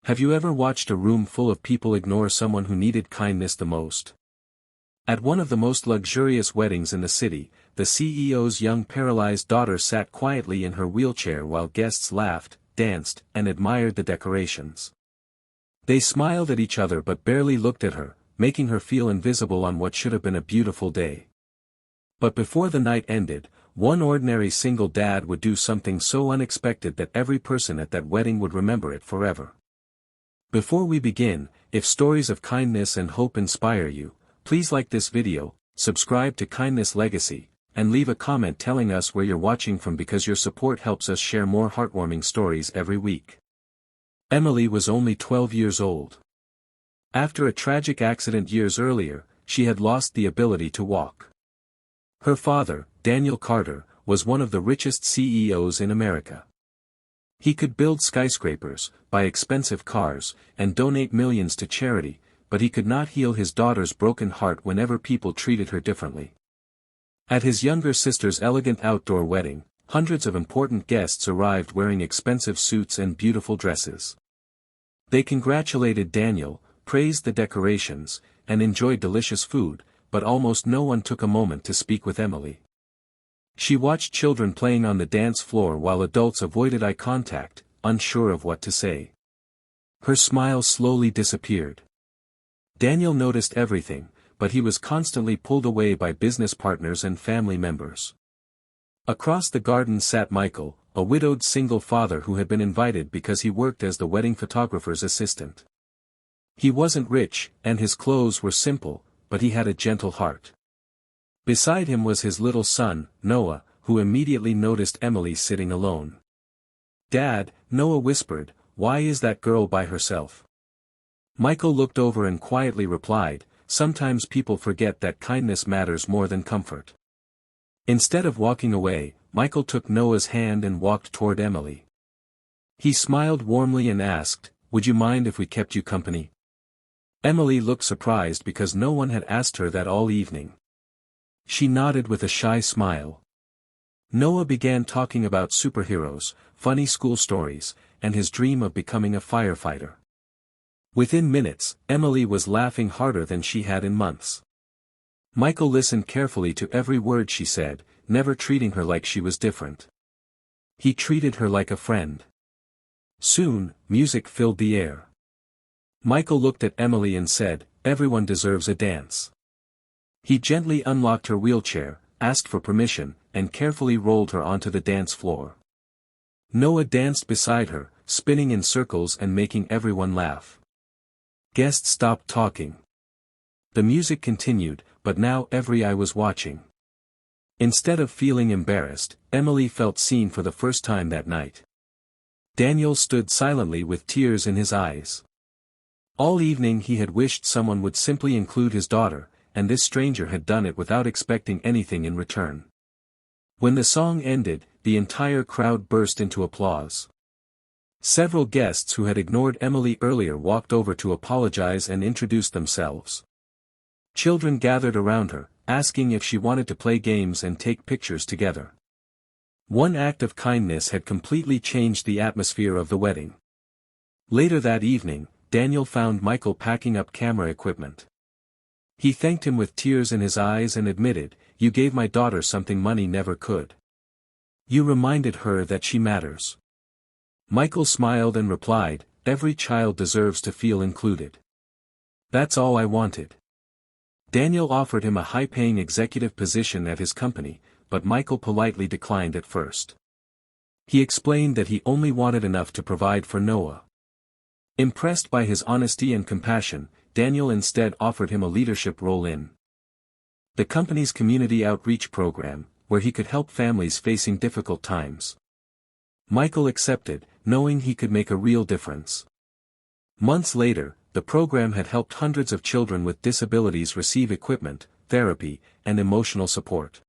Have you ever watched a room full of people ignore someone who needed kindness the most? At one of the most luxurious weddings in the city, the CEO's young paralyzed daughter sat quietly in her wheelchair while guests laughed, danced, and admired the decorations. They smiled at each other but barely looked at her, making her feel invisible on what should have been a beautiful day. But before the night ended, one ordinary single dad would do something so unexpected that every person at that wedding would remember it forever. Before we begin, if stories of kindness and hope inspire you, please like this video, subscribe to Kindness Legacy, and leave a comment telling us where you're watching from because your support helps us share more heartwarming stories every week. Emily was only 12 years old. After a tragic accident years earlier, she had lost the ability to walk. Her father, Daniel Carter, was one of the richest CEOs in America. He could build skyscrapers, buy expensive cars, and donate millions to charity, but he could not heal his daughter's broken heart whenever people treated her differently. At his younger sister's elegant outdoor wedding, hundreds of important guests arrived wearing expensive suits and beautiful dresses. They congratulated Daniel, praised the decorations, and enjoyed delicious food, but almost no one took a moment to speak with Emily. She watched children playing on the dance floor while adults avoided eye contact, unsure of what to say. Her smile slowly disappeared. Daniel noticed everything, but he was constantly pulled away by business partners and family members. Across the garden sat Michael, a widowed single father who had been invited because he worked as the wedding photographer's assistant. He wasn't rich, and his clothes were simple, but he had a gentle heart. Beside him was his little son, Noah, who immediately noticed Emily sitting alone. "Dad," Noah whispered, "why is that girl by herself?" Michael looked over and quietly replied, "Sometimes people forget that kindness matters more than comfort." Instead of walking away, Michael took Noah's hand and walked toward Emily. He smiled warmly and asked, "Would you mind if we kept you company?" Emily looked surprised because no one had asked her that all evening. She nodded with a shy smile. Noah began talking about superheroes, funny school stories, and his dream of becoming a firefighter. Within minutes, Emily was laughing harder than she had in months. Michael listened carefully to every word she said, never treating her like she was different. He treated her like a friend. Soon, music filled the air. Michael looked at Emily and said, "Everyone deserves a dance." He gently unlocked her wheelchair, asked for permission, and carefully rolled her onto the dance floor. Noah danced beside her, spinning in circles and making everyone laugh. Guests stopped talking. The music continued, but now every eye was watching. Instead of feeling embarrassed, Emily felt seen for the first time that night. Daniel stood silently with tears in his eyes. All evening he had wished someone would simply include his daughter, and this stranger had done it without expecting anything in return. When the song ended, the entire crowd burst into applause. Several guests who had ignored Emily earlier walked over to apologize and introduce themselves. Children gathered around her, asking if she wanted to play games and take pictures together. One act of kindness had completely changed the atmosphere of the wedding. Later that evening, Daniel found Michael packing up camera equipment. He thanked him with tears in his eyes and admitted, "You gave my daughter something money never could. You reminded her that she matters." Michael smiled and replied, "Every child deserves to feel included. That's all I wanted." Daniel offered him a high-paying executive position at his company, but Michael politely declined at first. He explained that he only wanted enough to provide for Noah. Impressed by his honesty and compassion, Daniel instead offered him a leadership role in the company's community outreach program, where he could help families facing difficult times. Michael accepted, knowing he could make a real difference. Months later, the program had helped hundreds of children with disabilities receive equipment, therapy, and emotional support.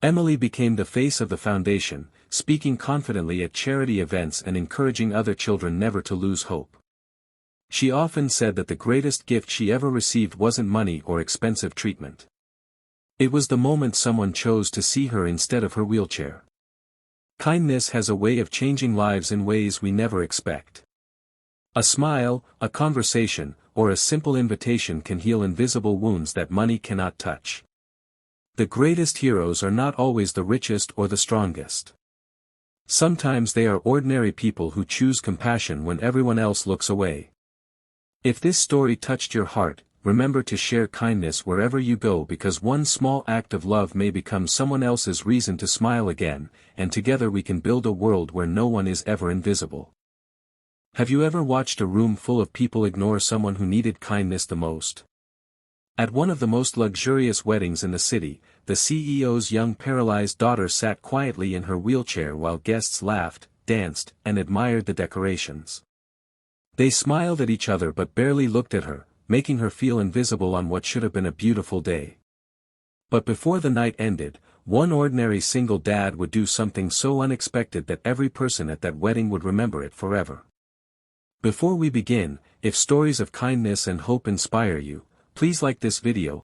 Emily became the face of the foundation, speaking confidently at charity events and encouraging other children never to lose hope. She often said that the greatest gift she ever received wasn't money or expensive treatment. It was the moment someone chose to see her instead of her wheelchair. Kindness has a way of changing lives in ways we never expect. A smile, a conversation, or a simple invitation can heal invisible wounds that money cannot touch. The greatest heroes are not always the richest or the strongest. Sometimes they are ordinary people who choose compassion when everyone else looks away. If this story touched your heart, remember to share kindness wherever you go, because one small act of love may become someone else's reason to smile again, and together we can build a world where no one is ever invisible. Have you ever watched a room full of people ignore someone who needed kindness the most? At one of the most luxurious weddings in the city, the CEO's young paralyzed daughter sat quietly in her wheelchair while guests laughed, danced, and admired the decorations. They smiled at each other but barely looked at her, making her feel invisible on what should have been a beautiful day. But before the night ended, one ordinary single dad would do something so unexpected that every person at that wedding would remember it forever. Before we begin, if stories of kindness and hope inspire you, please like this video,